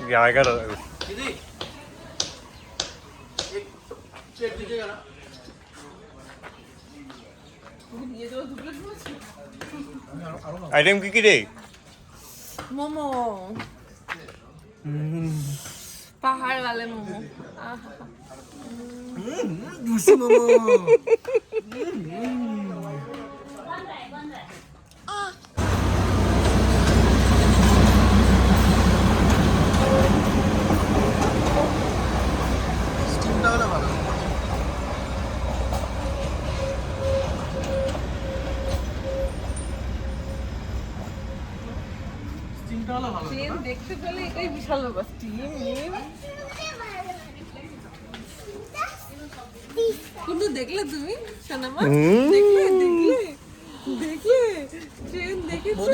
क्या कर आइटम की रे मोमो पहाड़ वाले मोमो दूसरी मोमो ট্রেন দেখতে পেলে এটাই বিশাল ব্যাপার ট্রেন কিন্তু দেখলে তুমি সোনামা দেখলে দেখলে দেখলে ট্রেন দেখেছো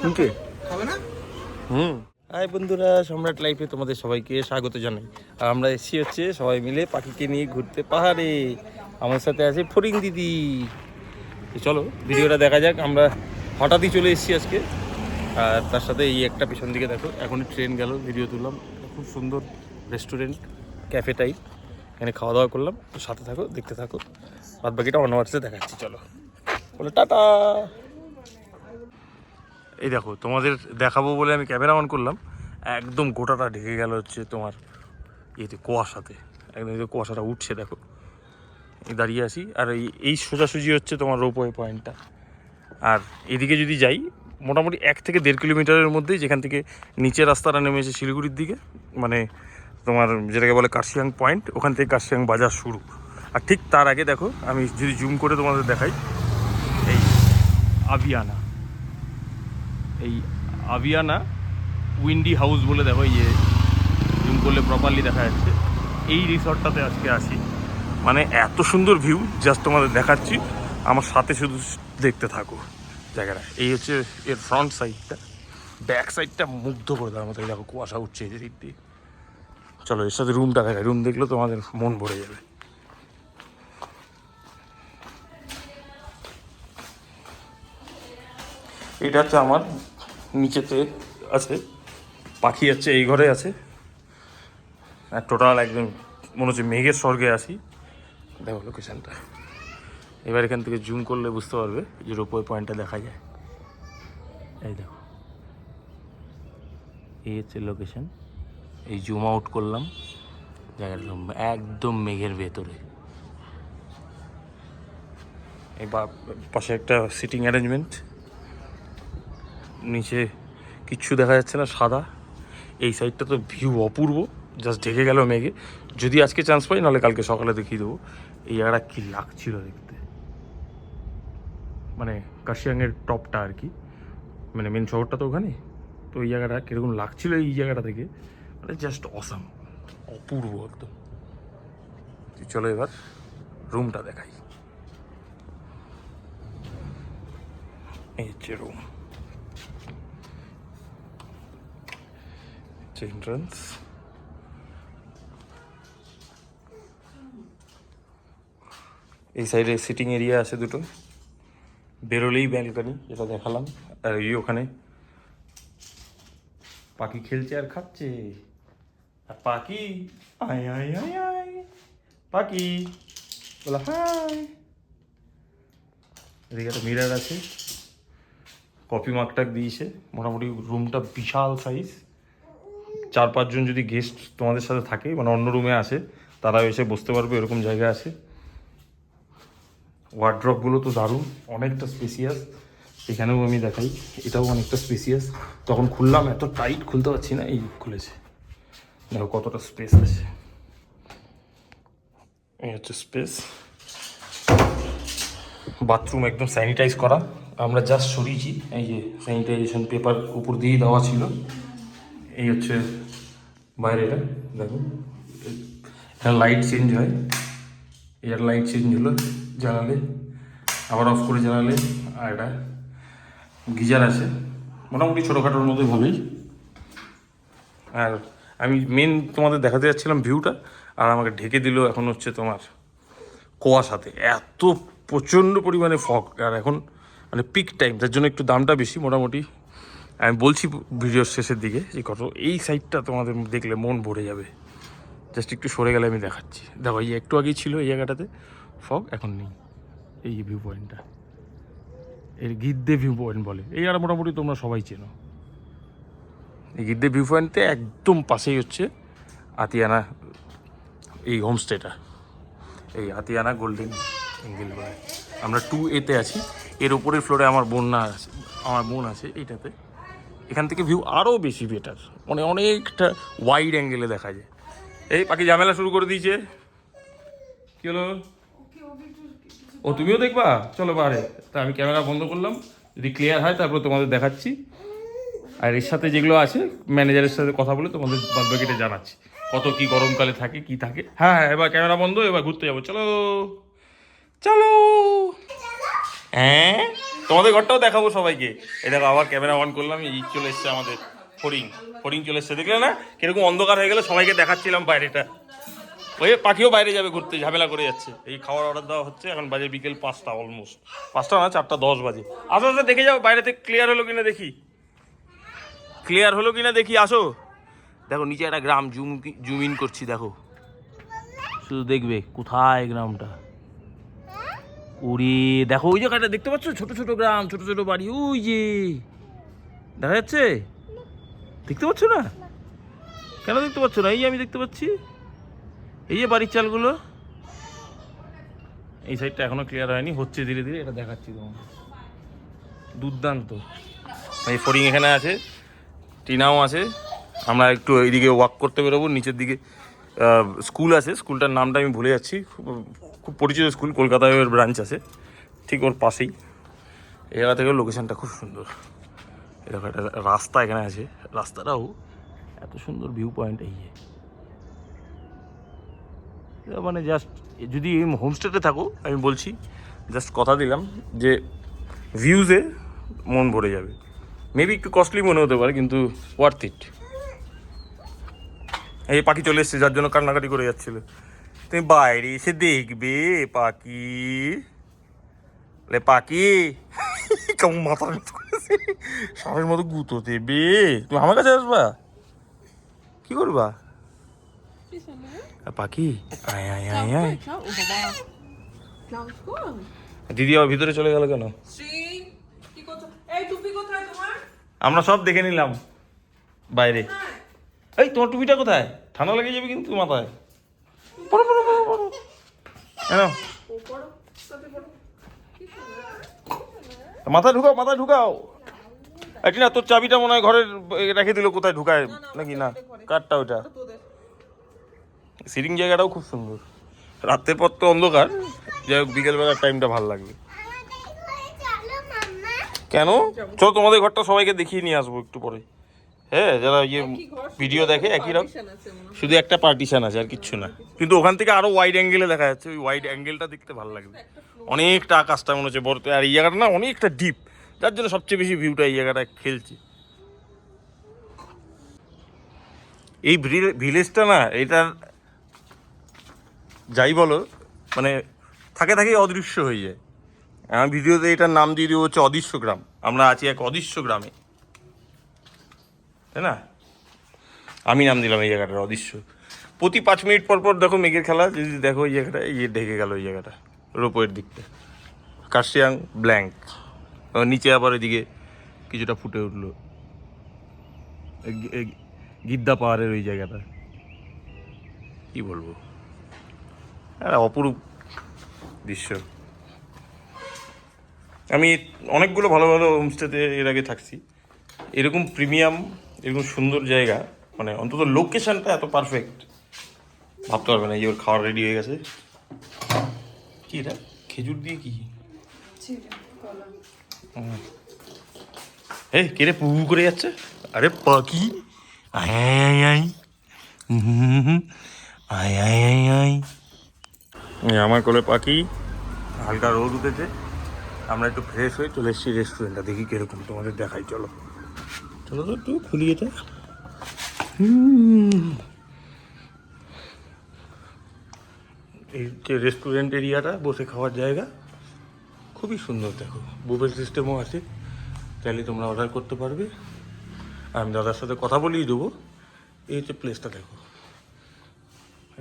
ওকে খাবে না? হাই বন্ধুরা, সম্রাট লাইফে তোমাদের সবাইকে স্বাগত জানাই। আর আমরা এসেছি হচ্ছে সবাই মিলে পাখিকে নিয়ে ঘুরতে পাহাড়ে। আমার সাথে আছে ফরিং দিদি। তো চলো ভিডিওটা দেখা যাক। আমরা হঠাৎই চলে এসেছি আজকে। আর তার সাথে এই একটা পিছন দিকে দেখো, এখনই ট্রেন গেল, ভিডিও তুললাম। খুব সুন্দর রেস্টুরেন্ট, ক্যাফে টাইপ, এখানে খাওয়া দাওয়া করলাম। তো সাথে থাকো, দেখতে থাকো, বাদ বাকিটা অন্য হোয়াটসঅ্যাপে দেখাচ্ছি। চলো বলো টাটা। এই দেখো, তোমাদের দেখাবো বলে আমি ক্যামেরা অন করলাম, একদম গোটাটা ঢেকে গেল হচ্ছে তোমার ইয়েতে, কুয়াশাতে। একদম এই যে কুয়াশাটা উঠছে দেখো, এই দাঁড়িয়ে আছি। আর এই সোজাসুজি হচ্ছে তোমার রোপওয়ে পয়েন্টটা। আর এদিকে যদি যাই, মোটামুটি 1 থেকে 1.5 কিলোমিটারের মধ্যেই, যেখান থেকে নিচের রাস্তাটা নেমেছে শিলিগুড়ির দিকে, মানে তোমার যেটাকে বলে কার্শিয়াং পয়েন্ট, ওখান থেকে কার্শিয়াং বাজার শুরু। আর ঠিক তার আগে দেখো, আমি যদি জুম করে তোমাদের দেখাই, এই আবিয়ানা, এই আবিয়ানা উইন্ডি হাউস বলে দেখো, এই যে জুম করলে প্রপারলি দেখা যাচ্ছে। এই রিসর্টটাতে আজকে আসি, মানে এত সুন্দর ভিউ, জাস্ট তোমাদের দেখাচ্ছি, আমার সাথে শুধু দেখতে থাকো জায়গাটা। এই হচ্ছে এর ফ্রন্ট সাইডটা, ব্যাক সাইডটা মুগ্ধ করে দেওয়ার মতো। দেখো কুয়াশা উঠছে এই যে দিক দিয়ে। চলো এর সাথে রুমটা দেখায়, রুম দেখলেও তোমাদের মন ভরে যাবে। এটা হচ্ছে আমার নিচেতে আছে পাখি, হচ্ছে এই ঘরে আছে। আর টোটাল একদম মনে হচ্ছে মেঘের স্বর্গে আসি। দেখো লোকেশানটা, এবার এখান থেকে জুম করলে বুঝতে পারবে যে রোপওয়ে পয়েন্টটা দেখা যায়। এই দেখো, এই হচ্ছে লোকেশান। এই জুম আউট করলাম, জায়গাটা একদম মেঘের ভেতরে। এই পাশে একটা সিটিং অ্যারেঞ্জমেন্ট, নিচে কিচ্ছু দেখা যাচ্ছে না, সাদা। এই সাইডটা তো ভিউ অপূর্ব, জাস্ট ঢেকে গেল মেঘে। যদি আজকে চান্স পাই, নাহলে কালকে সকালে দেখিয়ে দেবো এই জায়গাটা কী লাগছিল দেখতে। মানে কার্শিয়াংয়ের টপটা আর কি, মানে মেন শহরটা তো ওখানে। তো এই জায়গাটা কীরকম লাগছিল এই জায়গাটা থেকে, মানে জাস্ট অসাম, অপূর্ব একদম। চলো এবার রুমটা দেখাই। এই হচ্ছে রুম, এন্ট্রান্স। এই সাইডে সিটিং এরিয়া আছে দুটো, বেরোলেই ব্যালকনি, যেটা দেখালাম। আর এই ওখানে পাখি খেলছে আর খাচ্ছে। আর পাখি আয় আয় আয় আয়, পাখি বলা হাই। এদিকে একটা মিরার আছে, কফি মাগটাক দিয়েছে। মোটামুটি রুমটা বিশাল সাইজ। 4-5 জন যদি গেস্ট তোমাদের সাথে থাকে, মানে অন্য রুমে আসে, তারাও এসে বসতে পারবে, এরকম জায়গা আছে। ওয়ার্ড্রপগুলো তো দারুণ, অনেকটা স্পেসিয়াস। এখানেও আমি দেখাই, এটাও অনেকটা স্পেসিয়াস। তখন খুললাম, এত টাইট খুলতে পারছি না, এই খুলেছে। দেখো কতটা স্পেস আছে। এই হচ্ছে স্পেস। বাথরুম একদম স্যানিটাইজ করা, আমরা জাস্ট সরিয়েছি। এই যে স্যানিটাইজেশন পেপার উপর দিয়েই দেওয়া ছিল। এই হচ্ছে বাইরেটা দেখো, এখানে লাইট চেঞ্জ হয়। এর লাইট চেঞ্জ হলো, জ্বালালে আবার অফ করে জ্বালালে। আর এটা গিজার আছে, মোটামুটি ছোটোখাটোর মধ্যে ভাবেই। আর আমি মেন তোমাদের দেখাতে যাচ্ছিলাম ভিউটা, আর আমাকে ঢেকে দিল এখন হচ্ছে তোমার কুয়াশাতে। এত প্রচণ্ড পরিমাণে ফগ। আর এখন মানে পিক টাইম, তার জন্য একটু দামটা বেশি। মোটামুটি আমি বলছি ভিডিওর শেষের দিকে যে কত, এই সাইডটা তোমাদের দেখলে মন ভরে যাবে। জাস্ট একটু সরে গেলে আমি দেখাচ্ছি। দেখো এই একটু আগেই ছিল এই জায়গাটাতে ফগ, এখন নেই। এই ভিউ পয়েন্টটা, এর গিদ্দে ভিউ পয়েন্ট বলে। এই জায়গাটা মোটামুটি তোমরা সবাই চেনো। এই গিদ্দে ভিউ পয়েন্টে একদম পাশেই হচ্ছে আতিয়ানা এই হোমস্টেটা, এই আতিয়ানা গোল্ডেন এঙ্গেল বলে। আমরা 2A-তে আছি। এর উপরের ফ্লোরে আমার বোন আছে এইটাতে। এখান থেকে ভিউ আরও বেশি বেটার, মানে অনেকটা ওয়াইড অ্যাঙ্গেলে দেখা যায়। এই পাখি ঝামেলা শুরু করে দিয়েছে। কি হলো? ও তুমিও দেখবা? চলো বারে। তা আমি ক্যামেরা বন্ধ করলাম, যদি ক্লিয়ার হয় তারপর তোমাদের দেখাচ্ছি। আর এর সাথে যেগুলো আছে ম্যানেজারের সাথে কথা বলে তোমাদের বাদবাকিটা জানাচ্ছি, কত কি গরমকালে থাকে কি থাকে। হ্যাঁ হ্যাঁ, এবার ক্যামেরা বন্ধ, এবার ঘুরতে যাবো। চলো চলো। হ্যাঁ, তোমাদের ঘরটাও দেখাবো সবাইকে। এই দেখো আবার ক্যামেরা অন করলাম, এই চলে এসছে আমাদের ফড়িং চলে এসছে। দেখলে না কিরকম অন্ধকার হয়ে গেল, সবাইকে দেখাচ্ছিলাম বাইরেটা। ওই পাখিও বাইরে যাবে ঘুরতে, ঝামেলা করে যাচ্ছে। এই খাওয়ার অর্ডার দেওয়া হচ্ছে, এখন বাজে বিকেল 5টা, অলমোস্ট 5টা না 4:10 বাজে। আসো আসো, দেখে যাও বাইরে থেকে ক্লিয়ার হলো কিনা দেখি, আসো। দেখো নিচে একটা গ্রাম, জুম ইন করছি, দেখো শুধু দেখবে কোথায় গ্রামটা। ওরে দেখো ওই জায়গাটা দেখতে পাচ্ছ, ছোট ছোট গ্রাম, ছোট ছোট বাড়ি, ওই যে দেখা যাচ্ছে। দেখতে পাচ্ছ না? কেন দেখতে পাচ্ছ না? এই আমি দেখতে পাচ্ছি, এই যে বাড়ির চালগুলো। এই সাইডটা এখনো ক্লিয়ার হয়নি, হচ্ছে ধীরে ধীরে, এটা দেখাচ্ছি তোমাকে। দুর্দান্ত। এই ফড়িং এখানে আছে, টিনাও আছে। আমরা একটু এইদিকে ওয়াক করতে বেরোবো, নিচের দিকে স্কুল আছে, স্কুলটার নামটা আমি ভুলে যাচ্ছি। খুব পরিচিত স্কুল, কলকাতায় ওর ব্রাঞ্চ আছে, ঠিক ওর পাশেই। এই জায়গা থেকে লোকেশনটা খুব সুন্দর। এরকম একটা রাস্তা এখানে আছে, রাস্তাটাও এত সুন্দর, ভিউ পয়েন্ট। এই মানে জাস্ট যদি হোমস্টেতে থাকো, আমি বলছি জাস্ট কথা দিলাম যে ভিউজে মন ভরে যাবে। মেবি একটু কস্টলি মনে হতে পারে, কিন্তু ওয়ার্থ ইট। এই পাখি চলে এসছে, যার জন্য কান্নাকাটি করে যাচ্ছিল। তুমি বাইরে এসে দেখবে পাখি, কেমন মাথা সাপের মতো গুঁতো দেবে। তুমি আমার কাছে আসবা, কি করবা? পাখি আয় আয় আয় আয়। দিদি আবার ভিতরে চলে গেল কেন? আমরা সব দেখে নিলাম বাইরে। এই তোমার টুপিটা কোথায়? ঠান্ডা লেগে যাবে কিন্তু মাথায়। মাথায় ঢুকাও। একটি না, তোর চাবিটা মনে হয় ঘরের রেখে দিল, কোথায় ঢুকায় নাকি? না, কাঠটা ওইটা। সিটিং জায়গাটাও খুব সুন্দর। রাতের পর তো অন্ধকার, যাই হোক বিকেলবেলার টাইমটা ভালো লাগবে। কেন? চলো তোমাদের ঘরটা সবাইকে দেখিয়ে নিয়ে আসবো একটু পরে। হ্যাঁ, যারা ইয়ে ভিডিও দেখে একই রকম, শুধু একটা পার্টিশন আছে আর কিচ্ছু না। কিন্তু ওখান থেকে আরো ওয়াইড অ্যাঙ্গেলে দেখা যাচ্ছে, ওই ওয়াইড অ্যাঙ্গেলটা দেখতে ভালো লাগবে। অনেকটা আকাশটা মনে হচ্ছে বড়, আর এই জায়গাটা না অনেকটা ডিপ, যার জন্য সবচেয়ে বেশি ভিউটা এই জায়গাটা খেলছে। এই ভিলেজটা না, এটার যাই বলো মানে থাকে অদৃশ্য হয়ে যায়। আমার ভিডিওতে এটার নাম দিয়ে দিব হচ্ছে অদৃশ্য গ্রাম। আমরা আছি এক অদৃশ্য গ্রামে, তাই না? আমি নাম দিলাম এই জায়গাটার অদৃশ্য। প্রতি 5 মিনিট পর দেখো মেঘের খেলা। যদি দেখো এই জায়গাটা, ইয়ে ঢেকে গেল, এই জায়গাটা রোপওয়ের দিকটা কার্শিয়াং ব্ল্যাঙ্ক। নিচে আবার এদিকে কিছুটা ফুটে উঠলো গিদ্দা পাহাড়ের ওই জায়গাটা। কি বলবো, অপরূপ দৃশ্য। আমি অনেকগুলো ভালো ভালো হোমস্টেতে এর আগে থাকছি, এরকম প্রিমিয়াম, এরকম সুন্দর জায়গা, মানে অন্তত লোকেশনটা এত পারফেক্ট ভাবতে পারবে না। এই ওর খাওয়ার রেডি হয়ে গেছে। কি এটা? খেজুর দিয়ে কি? এই কে রে পু করে যাচ্ছে? আরে পাখি আয় আয় আয় আয় আয় আয় আয়। আমার কোলে পাখি, হালকা রোদ উঠেছে। আমরা একটু ফ্রেশ হয়ে চলে এসেছি রেস্টুরেন্টটা, দেখি কিরকম, তোমাদের দেখাই। চলো তো একটু খুলি এটা। এই যে রেস্টুরেন্ট এরিয়াটা, বসে খাওয়ার জায়গা। খুবই সুন্দর দেখো, বুফে সিস্টেমও আছে, চাইলে তোমরা অর্ডার করতে পারবে। আর আমি দাদার সাথে কথা বলিয়ে দেবো। এই হচ্ছে প্লেসটা দেখো,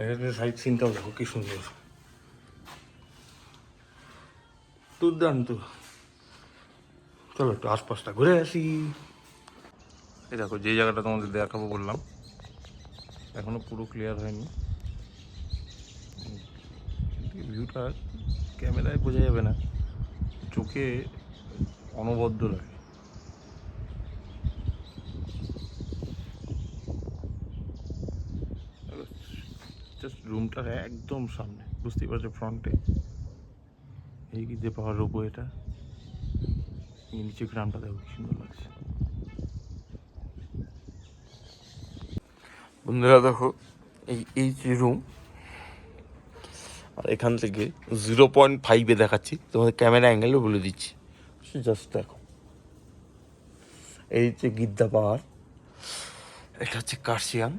এখানে সাইড সিনটাও দেখো কি সুন্দর, দুর্দান্ত। চলো একটু আশপাশটা ঘুরে আসি। এই দেখো যে জায়গাটা তোমাদের দেখাবো বললাম, এখনো পুরো ক্লিয়ার হয়নি, ভিউটা ক্যামেরায় বোঝা যাবে না, চোখে অনবদ্য লাগে। জাস্ট রুমটার একদম সামনে, বুঝতেই পারছো, ফ্রন্টে এই যে পাহাড় রোবো, এটা নিচে গ্রামটা দেখো কি সুন্দর লাগছে। বন্ধুরা দেখো, এই যে রুম, আর এখান থেকে 0.5 দেখাচ্ছি তোমাদের, ক্যামেরা অ্যাঙ্গেলও বলে দিচ্ছি, জাস্ট দেখো। এই যে গিদ্দা পাহাড়, এটা হচ্ছে কার্শিয়াং,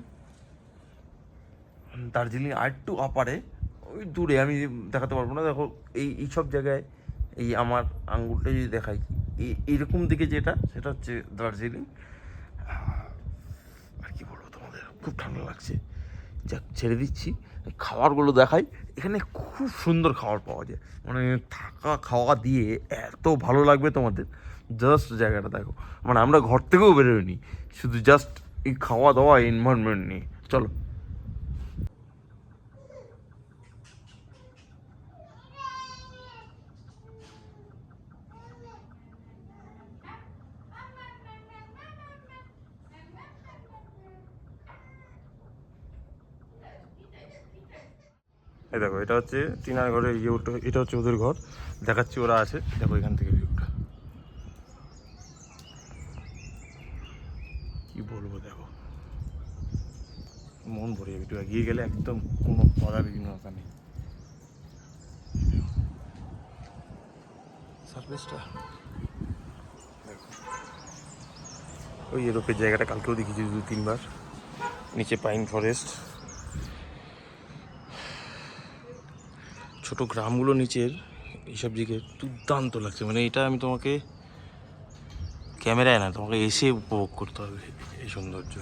দার্জিলিং আর একটু আপারে, ওই দূরে আমি দেখাতে পারবো না। দেখো এই সব জায়গায়, এই আমার আঙ্গুলটা যদি দেখাই, এইরকম দিকে যেটা, সেটা হচ্ছে দার্জিলিং। আর কি বলবো তোমাদের, খুব ঠান্ডা লাগছে, যাক ছেড়ে দিচ্ছি। খাবারগুলো দেখাই, এখানে খুব সুন্দর খাবার পাওয়া যায়, মানে থাকা খাওয়া দিয়ে এত ভালো লাগবে তোমাদের। জাস্ট জায়গাটা দেখো, মানে আমরা ঘর থেকেও বেরোয়নি, শুধু জাস্ট এই খাওয়া দাওয়া এনভায়রনমেন্ট নিয়ে। চলো। এই দেখো, এটা হচ্ছে টিনার ঘরের ইয়ে, এটা হচ্ছে ওদের ঘর, দেখাচ্ছি ওরা আছে, দেখো এখান থেকে ভিউটা কি বলবো, দেখো মন ভরে যাবে, একটু এগিয়ে গেলে একদম কোনো পদাবিহীনতা নেই। সার্ভিসটা দেখো, ওই ইউরোপের জায়গাটা কালকেও দেখেছি 2-3 বার, নিচে পাইন ফরেস্ট, ছোট গ্রামগুলো নিচের, এইসব দিকে দুর্দান্ত লাগছে। মানে এটা আমি তোমাকে ক্যামেরায় না, তোমাকে এসে উপভোগ করতে হবে এই সৌন্দর্য।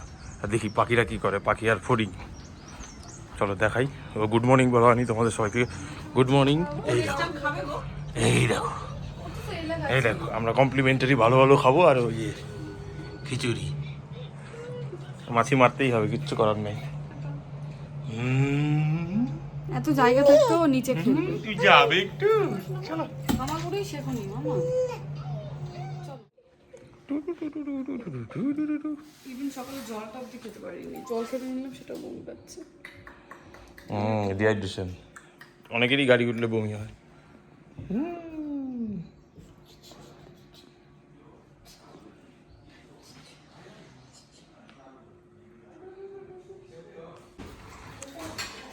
আর দেখি পাখিরা কি করে, পাখি আর ফড়িং। চলো দেখাই। গুড মর্নিং বলো আনি তোমাদের সবাইকে, গুড মর্নিং। এই দেখো, এই দেখো, এই দেখো, আমরা কমপ্লিমেন্টারি ভালো ভালো খাবো, আর ওই যে খিচুড়ি, মাছি মারতেই হবে, কিচ্ছু করার নেই। এত জায়গা থাকতো নিচে খেলবে। তুই যাবে একটু, চলো। আমার করেই শেখনি মামা। ইভিন সকালে জলটা অব্দি খেতে পারিনি, জল খেতে নিলাম সেটাও বমি পাচ্ছে। ডিহাইড্রেশন, অনেকেরই গাড়ি উঠলে বমি হয়।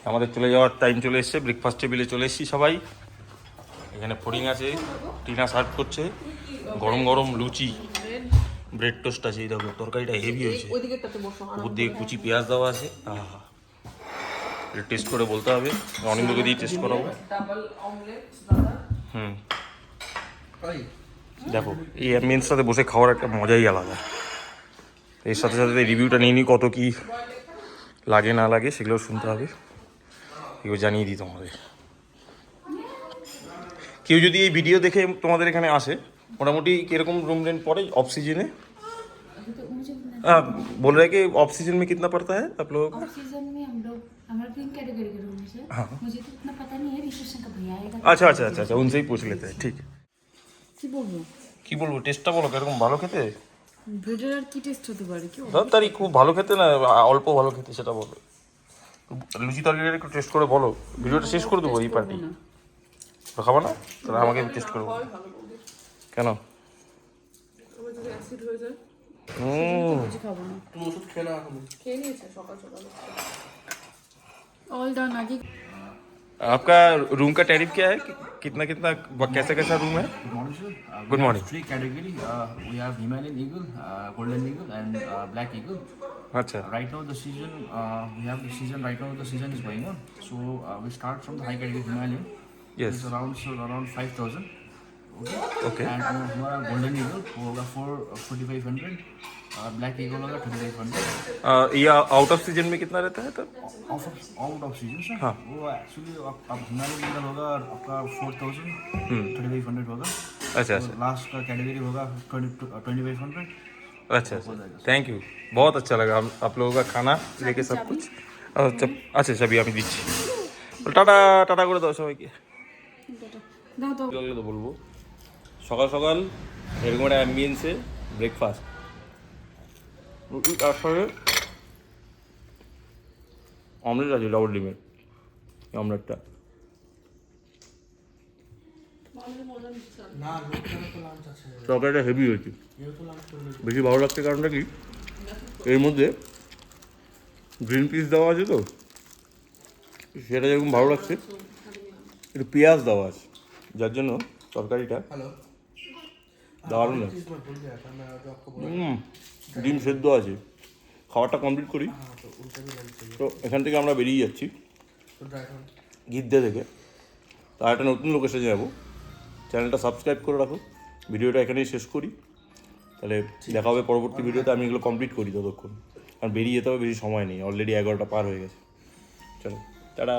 আমাদের চলে যাওয়ার টাইম চলে এসছে, ব্রেকফাস্ট টেবিলে চলে এসেছি সবাই। এখানে ফড়িং আছে, টিনা সার্ভ করছে, গরম গরম লুচি, ব্রেড টোস্ট আছে। এই দেখো তরকারিটা হেভি হয়েছে, উপর দিকে কুচি পেঁয়াজ দেওয়া আছে। আহা, এটা টেস্ট করে বলতে হবে, অনিন্দকে দিয়ে টেস্ট করাবো। দেখো এই অ্যাম্বিয়েন্সটাতে বসে খাওয়ার একটা মজাই আলাদা। এর সাথে সাথে রিভিউটা নিয়ে নিই, কত কি লাগে না লাগে সেগুলো শুনতে হবে, এগুলো জানিয়ে দিই তোমাদের। কেউ যদি এই ভিডিও দেখে তোমাদের এখানে আসে, মোটামুটি किरकम रूम रेंट पड़े ऑफ सीजन है? बोल रहे हैं कि ऑफ सीजन में कितना पड़ता है आप लोग? ऑफ सीजन में हम लोग हमारे ग्रीन कैटेगरी के रूम है। हाँ। मुझे तो इतना पता नहीं है, रिसेप्शन का भैया आएगा। अच्छा अच्छा अच्छा अच्छा, उनसे ही पूछ लेते हैं, ठीक है। কি বলবো, টেস্টটা বলো কিরকম, ভালো খেতে? ব্রেডের আর কি টেস্ট হতে পারে, কি তাড়াতাড়ি, খুব ভালো খেতে না অল্প ভালো খেতে সেটা বলো। লুচি তরকারিটা একটু টেস্ট করে বলো, ভিডিওটা শেষ করে দেবো এই পার্টি। খাবো না তাহলে আমাকে টেস্ট করবো কেন? ऑल डन आगे। आपका रूम का टैरिफ क्या है, कितना कितना कैसा कैसा रूम है? Good morning. 3 category. We have Himalayan eagle, golden eagle, and black eagle. अच्छा, Right now the season, we have the season. Right now the season is going on. So we start from the high category Himalayan. Yes. It's around 5,000. Okay and हमारा golden eagle वो होगा 4500, black eagle होगा 2500। ये out off season में कितना रहता है तब? आउट ऑफ सीजन सर, हाँ। वो एक्चुअली अब हिमालयन ईगल होगा आपका 4000, 3500 होगा। अच्छा अच्छा लास्ट का कैटेगरी होगा 2500। अच्छा अच्छा, थैंक यू, बहुत अच्छा लगा आप लोगों का खाना लेके सब कुछ। আচ্ছা চাবি আমি দিচ্ছি। টাটা টাটা করে দাও সবাইকে। দাও তো তো বলবো সকাল সকাল এরকম একটা অ্যাম্বিয়েন্সে ব্রেকফাস্ট, রুটি তার সঙ্গে অমলেট আছে, ডাবল ডিমের অমলেটটা। না লোকটার তো লাঞ্চ আছে, তরকারিটা হেভি হয়েছে। যেহেতু লাঞ্চ করলে বেশি ভালো লাগছে কারণটা কি, এর মধ্যে গ্রিন পিস দেওয়া আছে তো, সেটা যেরকম ভালো লাগছে, একটু পেঁয়াজ দেওয়া আছে, যার জন্য তরকারিটা হ্যালো দারুণ चीज লাগছে। मैं भूल गया था, मैं जो आपको बोला ডিম সেদ্ধ আছে। খাবারটা কমপ্লিট করি, हाँ, तो उनका भी लंच चाहिए তো এখান থেকে আমরা বেরিয়ে যাচ্ছি तो ड्राइवर গিদ্দে থেকে। তার একটা নতুন লোকেশনে যাবো। চ্যানেলটা সাবস্ক্রাইব করে রাখো। ভিডিওটা এখানেই শেষ করি, তাহলে দেখা হবে পরবর্তী ভিডিওতে। আমি এগুলো কমপ্লিট করি ততক্ষণ, কারণ বেরিয়ে যেতে হবে, বেশি সময় নেই, অলরেডি 11টা পার হয়ে গেছে। চলো টাটা।